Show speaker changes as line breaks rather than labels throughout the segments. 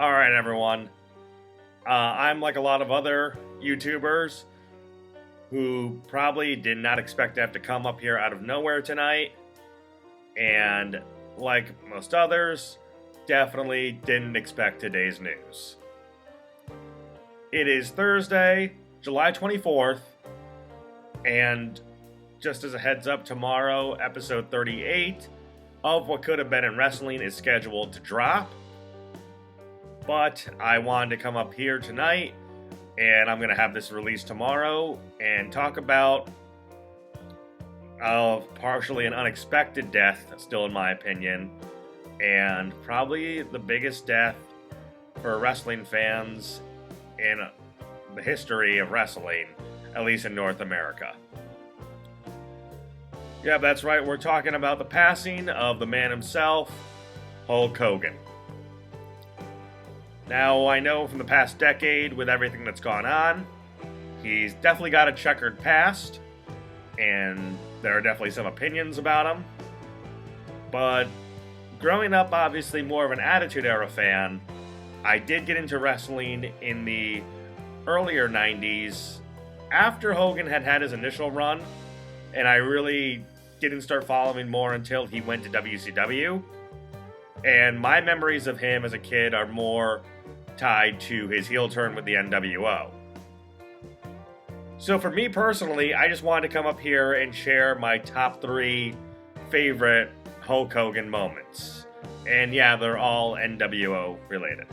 Alright, everyone. I'm like a lot of other YouTubers who probably did not expect to have to come up here out of nowhere tonight. And like most others, definitely didn't expect today's news. It is Thursday, July 24th, and just as a heads up, tomorrow, episode 38 of What Could Have Been in Wrestling is scheduled to drop. But I wanted to come up here tonight, and I'm going to have this released tomorrow, and talk about partially an unexpected death, still in my opinion, and probably the biggest death for wrestling fans in the history of wrestling, at least in North America. Yeah, that's right, we're talking about the passing of the man himself, Hulk Hogan. Now, I know from the past decade, with everything that's gone on, he's definitely got a checkered past, and there are definitely some opinions about him. But growing up, obviously more of an Attitude Era fan, I did get into wrestling in the earlier 90s, after Hogan had had his initial run, and I really didn't start following more until he went to WCW. And my memories of him as a kid are more tied to his heel turn with the NWO. So for me personally, I just wanted to come up here and share my top 3 favorite Hulk Hogan moments. And yeah, they're all NWO related.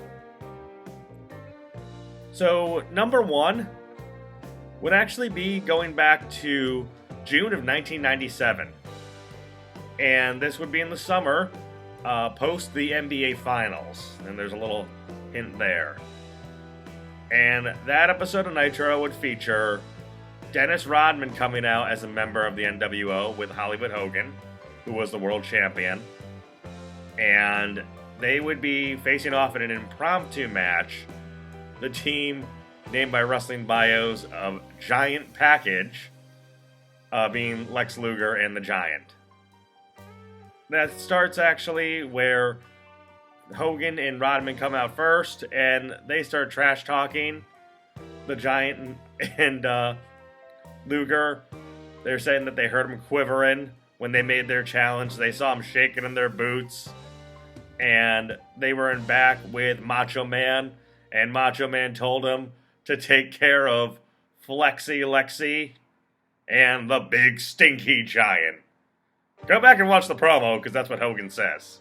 So number 1 would actually be going back to June of 1997. And this would be in the summer, post the NBA Finals. And there's a little hint there. And that episode of Nitro would feature Dennis Rodman coming out as a member of the NWO with Hollywood Hogan, who was the world champion. And they would be facing off in an impromptu match. The team, named by Wrestling Bios of Giant Package, being Lex Luger and the Giant. That starts actually where Hogan and Rodman come out first, and they start trash talking the Giant and Luger. They're saying that they heard him quivering when they made their challenge. They saw him shaking in their boots, and they were in back with Macho Man, and Macho Man told him to take care of Flexi Lexi and the Big Stinky Giant. Go back and watch the promo, because that's what Hogan says.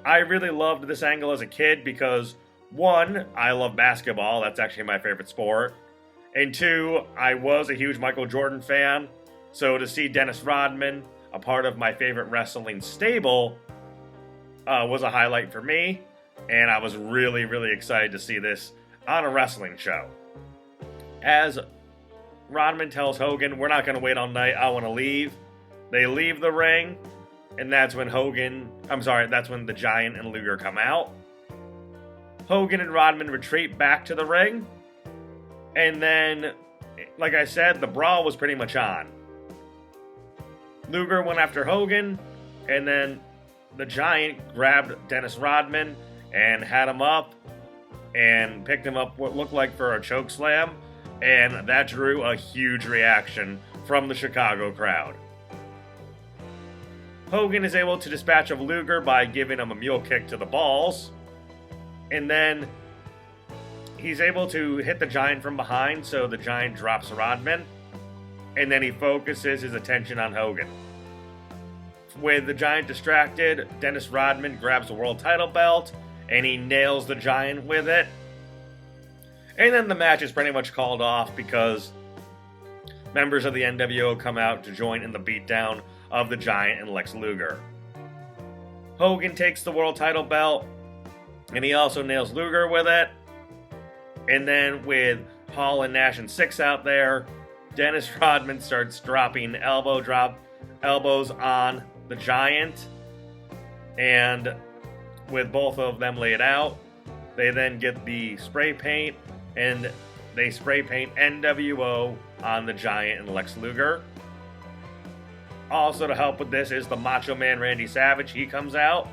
I really loved this angle as a kid because, 1, I love basketball. That's actually my favorite sport. And 2, I was a huge Michael Jordan fan. So to see Dennis Rodman, a part of my favorite wrestling stable, was a highlight for me. And I was really, really excited to see this on a wrestling show. As Rodman tells Hogan, we're not going to wait all night, I want to leave. They leave the ring. And that's when that's when the Giant and Luger come out. Hogan and Rodman retreat back to the ring. And then, like I said, the brawl was pretty much on. Luger went after Hogan, and then the Giant grabbed Dennis Rodman and had him up and picked him up what looked like for a choke slam. And that drew a huge reaction from the Chicago crowd. Hogan is able to dispatch of Luger by giving him a mule kick to the balls. And then he's able to hit the Giant from behind, so the Giant drops Rodman. And then he focuses his attention on Hogan. With the Giant distracted, Dennis Rodman grabs the world title belt, and he nails the Giant with it. And then the match is pretty much called off because members of the NWO come out to join in the beatdown of the Giant and Lex Luger. Hogan takes the world title belt, and he also nails Luger with it. And then with Hall and Nash and Six out there, Dennis Rodman starts dropping elbows on the Giant. And with both of them laid out, they then get the spray paint, and they spray paint NWO on the Giant and Lex Luger. Also to help with this is the Macho Man Randy Savage. He comes out.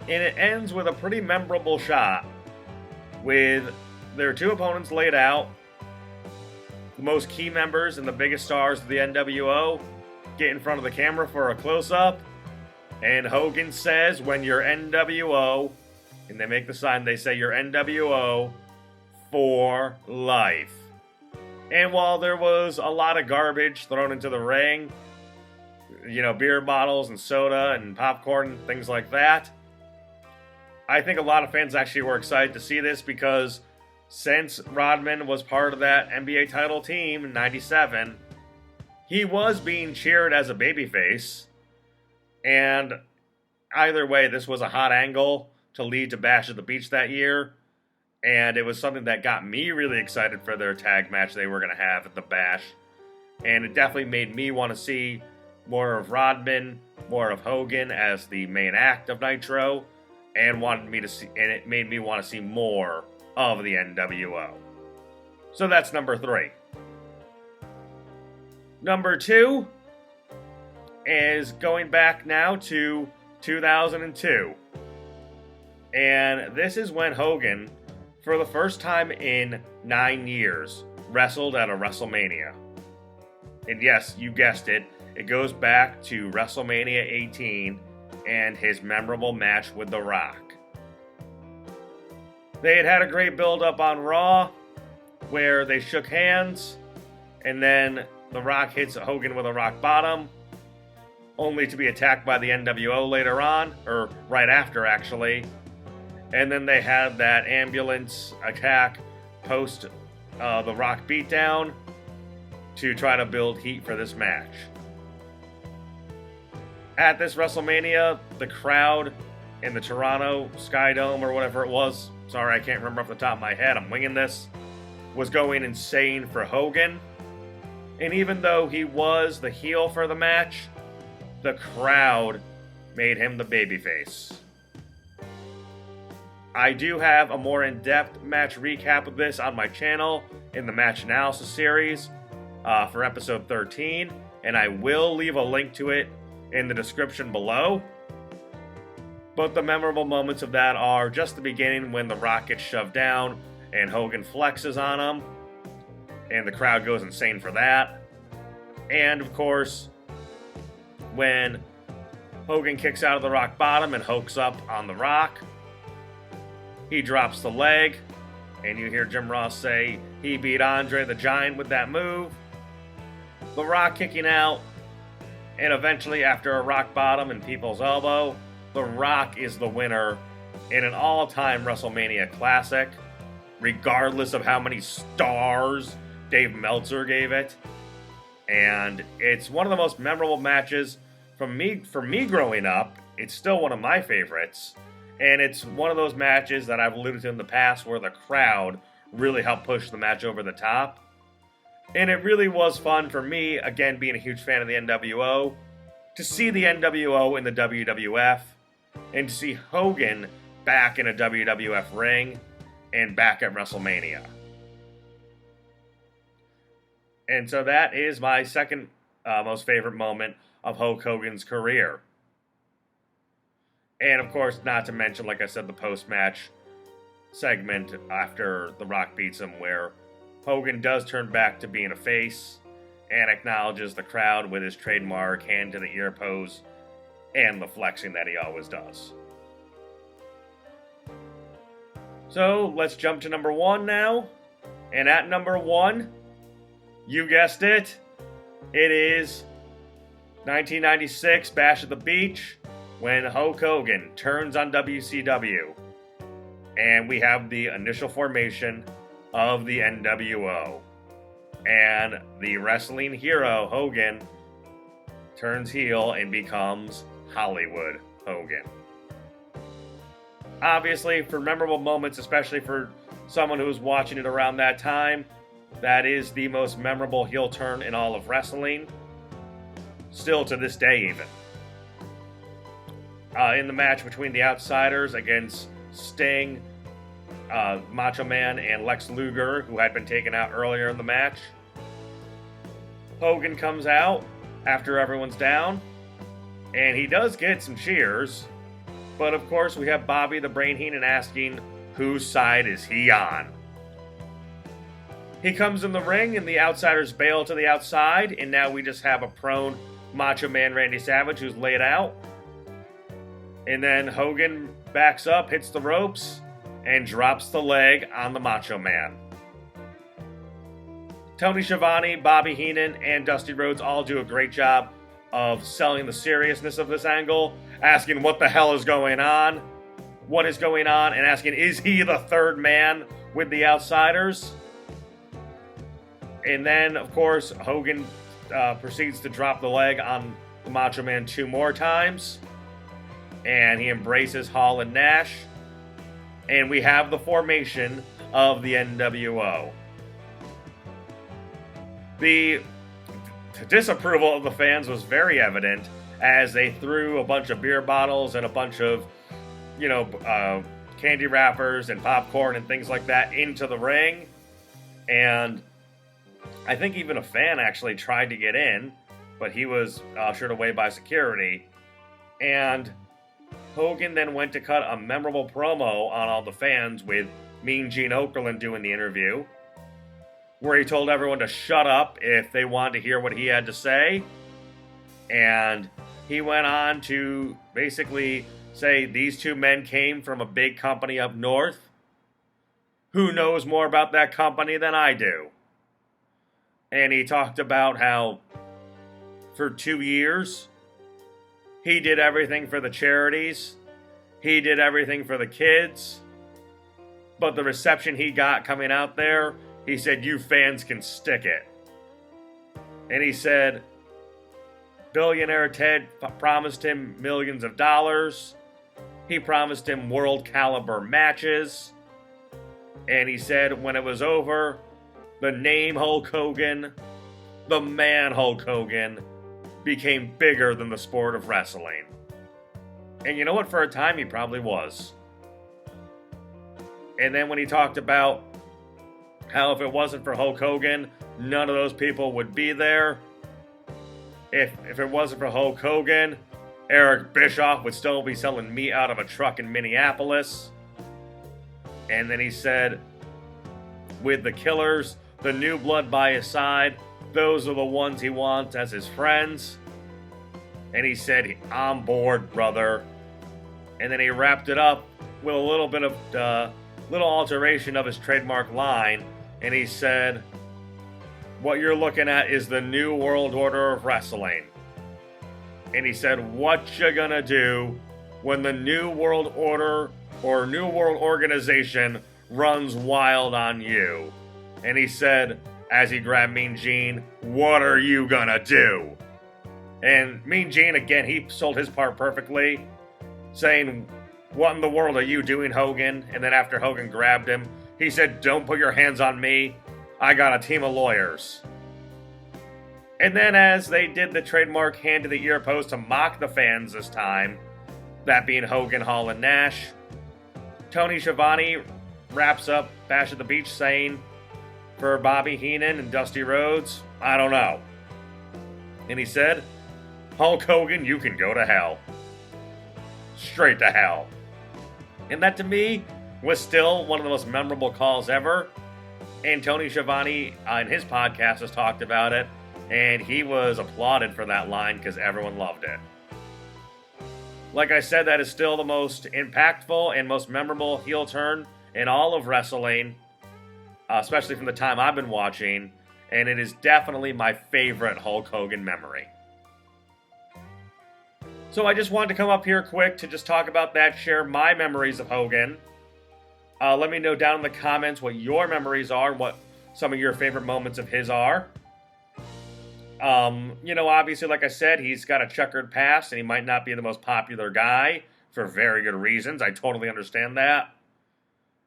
And it ends with a pretty memorable shot with their two opponents laid out, the most key members and the biggest stars of the NWO get in front of the camera for a close-up, and Hogan says, when you're NWO, and they make the sign, they say you're NWO for life. And while there was a lot of garbage thrown into the ring, beer bottles and soda and popcorn, things like that, I think a lot of fans actually were excited to see this because since Rodman was part of that NBA title team in '97, he was being cheered as a babyface. And either way, this was a hot angle to lead to Bash at the Beach that year. And it was something that got me really excited for their tag match they were going to have at the Bash. And it definitely made me want to see more of Rodman, more of Hogan as the main act of Nitro, and it made me want to see more of the NWO. So that's number 3. Number 2 is going back now to 2002. And this is when Hogan, for the first time in 9 years, wrestled at a WrestleMania. And yes, you guessed it, it goes back to WrestleMania 18 and his memorable match with The Rock. They had a great build-up on Raw, where they shook hands, and then The Rock hits Hogan with a rock bottom, only to be attacked by the NWO later on, or right after actually. And then they had that ambulance attack post the Rock beatdown to try to build heat for this match. At this WrestleMania, the crowd in the Toronto Sky Dome or whatever it was, sorry, I can't remember off the top of my head, I'm winging this, was going insane for Hogan. And even though he was the heel for the match, the crowd made him the babyface. I do have a more in-depth match recap of this on my channel in the Match Analysis series for episode 13, and I will leave a link to it in the description below. But the memorable moments of that are just the beginning when The Rock gets shoved down and Hogan flexes on him, and the crowd goes insane for that. And of course, when Hogan kicks out of the rock bottom and hooks up on The Rock, he drops the leg, and you hear Jim Ross say he beat Andre the Giant with that move. The Rock kicking out, and eventually after a rock bottom and people's elbow, The Rock is the winner in an all-time WrestleMania classic, regardless of how many stars Dave Meltzer gave it. And it's one of the most memorable matches for me growing up. It's still one of my favorites. And it's one of those matches that I've alluded to in the past where the crowd really helped push the match over the top. And it really was fun for me, again, being a huge fan of the NWO, to see the NWO in the WWF, and to see Hogan back in a WWF ring, and back at WrestleMania. And so that is my second most favorite moment of Hulk Hogan's career. And of course, not to mention, like I said, the post-match segment after The Rock beats him, where Hogan does turn back to being a face and acknowledges the crowd with his trademark hand to the ear pose and the flexing that he always does. So let's jump to number 1 now. And at number 1, you guessed it, it is 1996 Bash at the Beach, when Hulk Hogan turns on WCW. And we have the initial formation of the NWO. And the wrestling hero, Hogan, turns heel and becomes Hollywood Hogan. Obviously, for memorable moments, especially for someone who was watching it around that time, that is the most memorable heel turn in all of wrestling. Still to this day, even. In the match between the Outsiders against Sting, Macho Man, and Lex Luger, who had been taken out earlier in the match, Hogan comes out after everyone's down, and he does get some cheers, But of course, we have Bobby the Brain Heenan asking, whose side is he on? He comes in the ring, and the outsiders bail to the outside, and now we just have a prone Macho Man Randy Savage who's laid out. And then Hogan backs up, hits the ropes, and drops the leg on the Macho Man. Tony Schiavone, Bobby Heenan, and Dusty Rhodes all do a great job of selling the seriousness of this angle, asking what the hell is going on, what is going on, and asking, is he the third man with the outsiders? And then, of course, Hogan proceeds to drop the leg on the Macho Man 2 more times, and he embraces Hall and Nash, and we have the formation of the NWO. The disapproval of the fans was very evident as they threw a bunch of beer bottles and a bunch of, candy wrappers and popcorn and things like that into the ring. And I think even a fan actually tried to get in, but he was ushered away by security. And Hogan then went to cut a memorable promo on all the fans with Mean Gene Okerlund doing the interview, where he told everyone to shut up if they wanted to hear what he had to say. And he went on to basically say these two men came from a big company up north. Who knows more about that company than I do? And he talked about how for 2 years, he did everything for the charities. He did everything for the kids. But the reception he got coming out there, he said, you fans can stick it. And he said, billionaire Ted promised him millions of dollars. He promised him world caliber matches. And he said when it was over, the name Hulk Hogan, the man Hulk Hogan, became bigger than the sport of wrestling. And you know what? For a time, he probably was. And then when he talked about how if it wasn't for Hulk Hogan, none of those people would be there. If it wasn't for Hulk Hogan, Eric Bischoff would still be selling meat out of a truck in Minneapolis. And then he said, with the Killers, the new blood by his side, those are the ones he wants as his friends. And he said, I'm bored, brother. And then he wrapped it up with a little bit of little alteration of his trademark line. And he said, what you're looking at is the new world order of wrestling. And he said, what you gonna do when the new world order or new world organization runs wild on you? And he said, as he grabbed Mean Gene, what are you gonna do? And Mean Gene, again, he sold his part perfectly, saying, what in the world are you doing, Hogan? And then after Hogan grabbed him, he said, don't put your hands on me. I got a team of lawyers. And then as they did the trademark hand to the ear pose to mock the fans this time, that being Hogan, Hall, and Nash, Tony Schiavone wraps up Bash at the Beach saying, for Bobby Heenan and Dusty Rhodes, I don't know. And he said, Hulk Hogan, you can go to hell. Straight to hell. And that to me was still one of the most memorable calls ever. And Tony Schiavone in his podcast has talked about it, and he was applauded for that line because everyone loved it. Like I said, that is still the most impactful and most memorable heel turn in all of wrestling, especially from the time I've been watching, and it is definitely my favorite Hulk Hogan memory. So I just wanted to come up here quick to just talk about that, share my memories of Hogan. Let me know down in the comments what your memories are and what some of your favorite moments of his are. Obviously, like I said, he's got a checkered past and he might not be the most popular guy for very good reasons. I totally understand that.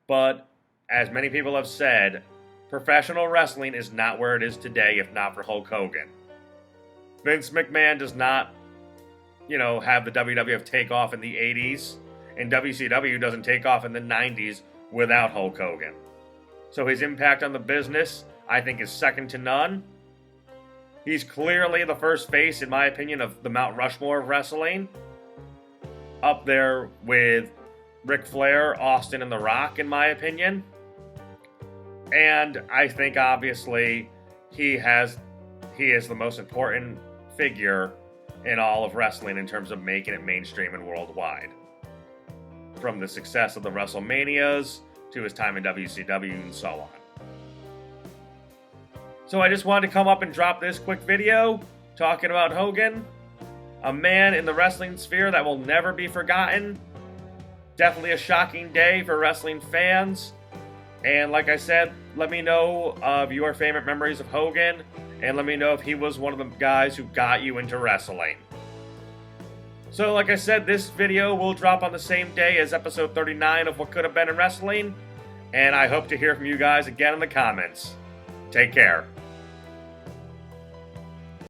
But as many people have said, professional wrestling is not where it is today if not for Hulk Hogan. Vince McMahon does not, have the WWF take off in the 80s, and WCW doesn't take off in the 90s without Hulk Hogan. So his impact on the business, I think, is second to none. He's clearly the first face, in my opinion, of the Mount Rushmore of wrestling. up there with Ric Flair, Austin, and The Rock, in my opinion. And I think, obviously, he is the most important figure in all of wrestling in terms of making it mainstream and worldwide. From the success of the WrestleManias to his time in WCW and so on. So I just wanted to come up and drop this quick video talking about Hogan, a man in the wrestling sphere that will never be forgotten. Definitely a shocking day for wrestling fans. And like I said, let me know of your favorite memories of Hogan, and let me know if he was one of the guys who got you into wrestling. So like I said, this video will drop on the same day as episode 39 of What Could Have Been in Wrestling, and I hope to hear from you guys again in the comments. Take care.